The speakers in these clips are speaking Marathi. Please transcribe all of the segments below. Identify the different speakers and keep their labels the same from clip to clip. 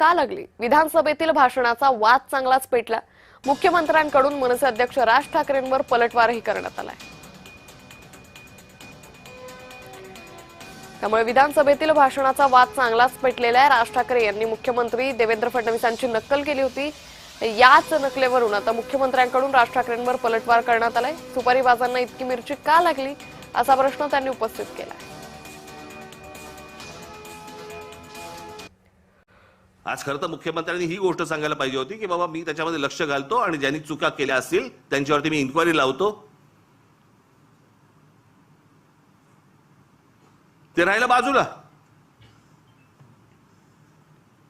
Speaker 1: का लागली? विधानसभेतील भाषणाचा वाद चांगलाच पेटला। मुख्यमंत्र्यांकडून मनसे अध्यक्ष राज ठाकरेंवर पलटवारही करण्यात आलाय। त्यामुळे विधानसभेतील भाषणाचा वाद चांगलाच पेटलेला आहे। राज ठाकरे यांनी मुख्यमंत्री देवेंद्र फडणवीसांची नक्कल केली होती। याच नकलेवरून आता मुख्यमंत्र्यांकडून राज ठाकरेंवर पलटवार करण्यात आलाय। सुपारीबाजांना इतकी मिरची का लागली असा प्रश्न त्यांनी उपस्थित केलाय।
Speaker 2: आज खरं तर मुख्यमंत्र्यांनी ही गोष्ट सांगायला पाहिजे होती की बाबा मी त्याच्यामध्ये लक्ष घालतो आणि ज्यांनी चुका केल्या असतील त्यांच्यावरती मी इन्क्वायरी लावतो। ते राहिलं बाजूला।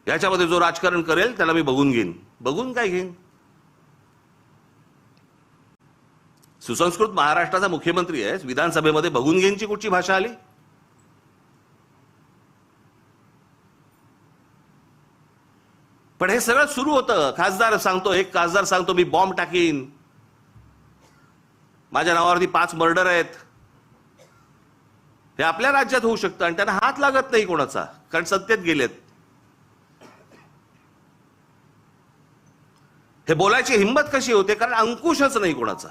Speaker 2: याच्यामध्ये जो राजकारण करेल त्याला मी बघून घेईन। बघून काय घेईन? सुसंस्कृत महाराष्ट्राचा मुख्यमंत्री आहे, विधानसभेमध्ये बघून घेईनची कुठची भाषा आली? पण हे सगळं सुरू होतं। खासदार सांगतो, एक खासदार सांगतो मी बॉम्ब टाकीन, माझ्या नावावरती 5 मर्डर आहेत। हे आपल्या राज्यात होऊ शकतं आणि त्यांना हात लागत नाही कोणाचा, कारण सत्तेत गेलेत। हे बोलायची हिंमत कशी होते? कारण अंकुशच नाही कोणाचा।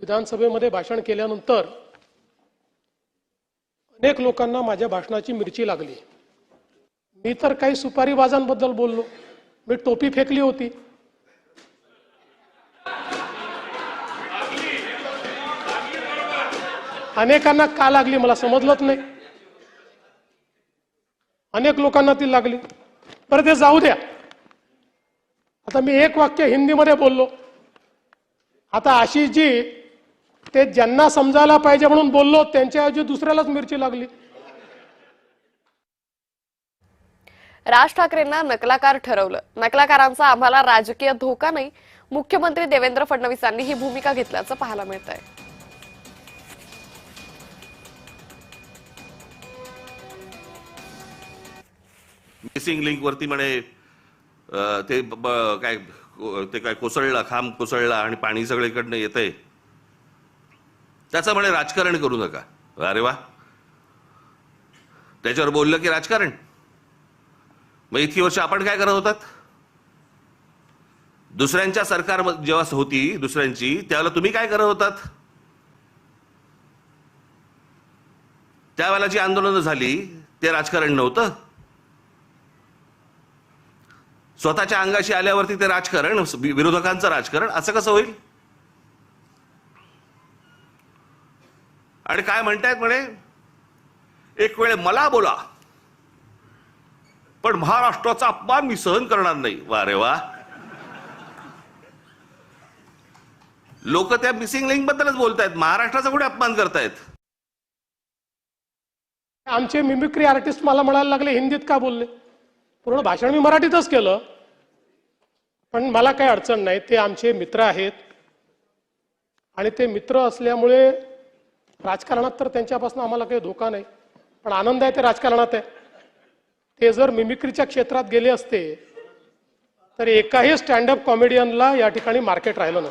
Speaker 3: विधानसभेमध्ये भाषण केल्यानंतर अनेक लोकांना माझ्या भाषणाची मिरची लागली। मी तर काही सुपारीबाजांबद्दल बोललो, मी टोपी फेकली होती। अनेकांना का लागली मला समजलंच नाही। अनेक लोकांना ती लागली। बरं ते जाऊ द्या। आता मी एक वाक्य हिंदीमध्ये बोललो। आता आशिषजी ते ज्यांना समजायला पाहिजे म्हणून बोललो, त्यांच्याऐवजी दुसऱ्यालाच मिरची लागली।
Speaker 1: राज ठाकरेंना नकलाकार ठरवलं। नकलाकारांचा आम्हाला राजकीय धोका नाही, मुख्यमंत्री देवेंद्र फडणवीसांनी ही भूमिका घेतल्याचं पाहायला मिळतंय।
Speaker 2: मिसिंग लिंक वरती म्हणे ते काय कोसळला, खांब कोसळला आणि पाणी सगळीकडनं येतंय, त्याचं म्हणे राजकारण करू नका। अरे वा, त्याच्यावर बोललं की राजकारण? मग इतकी वर्ष आपण काय करत होतात? दुसऱ्यांच्या सरकार जेव्हा होती दुसऱ्यांची, त्यावेळेला तुम्ही काय करत होतात? त्यावेळेला जी आंदोलनं झाली ते राजकारण नव्हतं? स्वतःच्या अंगाशी आल्यावरती ते राजकारण, विरोधकांचं राजकारण असं कसं होईल? आणि काय म्हणतायत म्हणे, एक वेळ मला बोला पण महाराष्ट्राचा अपमान मी सहन करणार नाही। वा रे वा, लोक त्या मिसिंग लिंक बद्दलच बोलतायत, महाराष्ट्राचा कुठे अपमान करतायत?
Speaker 3: आमचे मिमिक्री आर्टिस्ट मला म्हणायला लागले हिंदीत का बोलले? पूर्ण भाषण मी मराठीतच केलं, पण मला काही अडचण नाही। ते आमचे मित्र आहेत आणि ते मित्र असल्यामुळे राजकारणात तर त्यांच्यापासून आम्हाला काही धोका नाही, पण आनंद आहे ते राजकारणात आहे। ते जर मिमिक्रीच्या क्षेत्रात गेले असते तर एकाही स्टँडअप कॉमेडियनला या ठिकाणी मार्केट राहिलं नसतं।